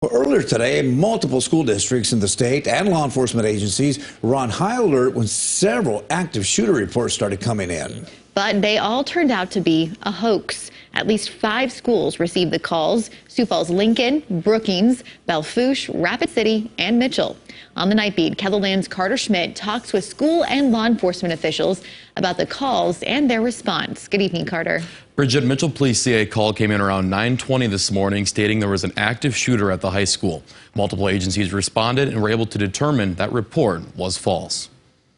Well, earlier today, multiple school districts in the state and law enforcement agencies were on high alert when several active shooter reports started coming in. But they all turned out to be a hoax. At least 5 schools received the calls: Sioux Falls, Lincoln, Brookings, Belle Fourche, Rapid City, and Mitchell. On the Night Beat, KELOLAND's Carter Schmidt talks with school and law enforcement officials about the calls and their response. Good evening, Carter. Bridget, Mitchell police say a call came in around 9:20 this morning stating there was an active shooter at the high school. Multiple agencies responded and were able to determine that report was false.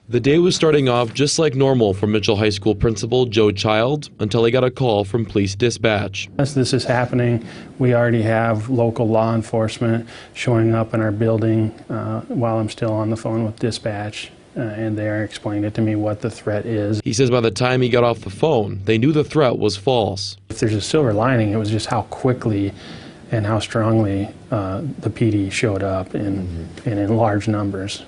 The day was starting off just like normal for Mitchell High School principal Joe Child until he got a call from police dispatch. As this is happening, we already have local law enforcement showing up in our building while I'm still on the phone with dispatch, and they're explaining it to me what the threat is. He says by the time he got off the phone, they knew the threat was false. If there's a silver lining, it was just how quickly and how strongly the PD showed up and in large numbers.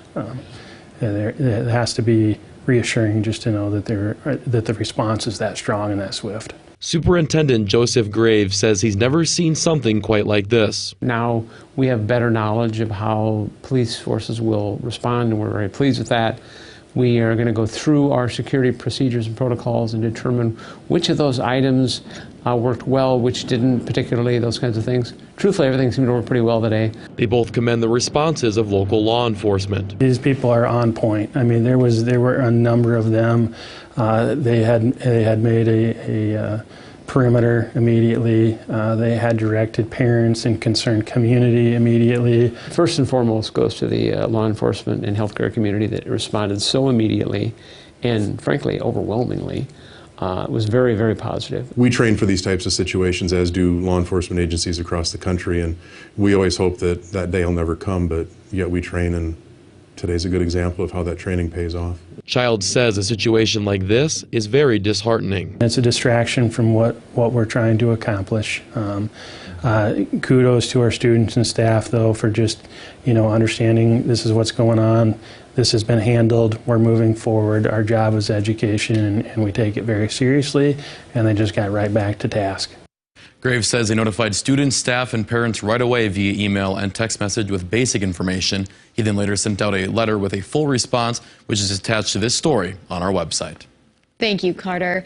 It has to be reassuring just to know that the response is that strong and that swift. Superintendent Joseph Graves says he's never seen something quite like this. Now we have better knowledge of how police forces will respond, and we're very pleased with that. We are going to go through our security procedures and protocols and determine which of those items worked well, which didn't, particularly those kinds of things. Truthfully, everything seemed to work pretty well today. They both commend the responses of local law enforcement. These people are on point. I mean, there were a number of them. They had made a perimeter immediately. They had directed parents and concerned community immediately. First and foremost goes to the law enforcement and healthcare community that responded so immediately and frankly overwhelmingly. It was very, very positive. We train for these types of situations, as do law enforcement agencies across the country, and we always hope that that day will never come, but yet we train, and today's a good example of how that training pays off. Child says a situation like this is very disheartening. It's a distraction from what we're trying to accomplish. Kudos to our students and staff, though, for just understanding this is what's going on. This has been handled. We're moving forward. Our job is education, and we take it very seriously, and they just got right back to task. Graves says they notified students, staff, and parents right away via email and text message with basic information. He then later sent out a letter with a full response, which is attached to this story on our website. Thank you, Carter.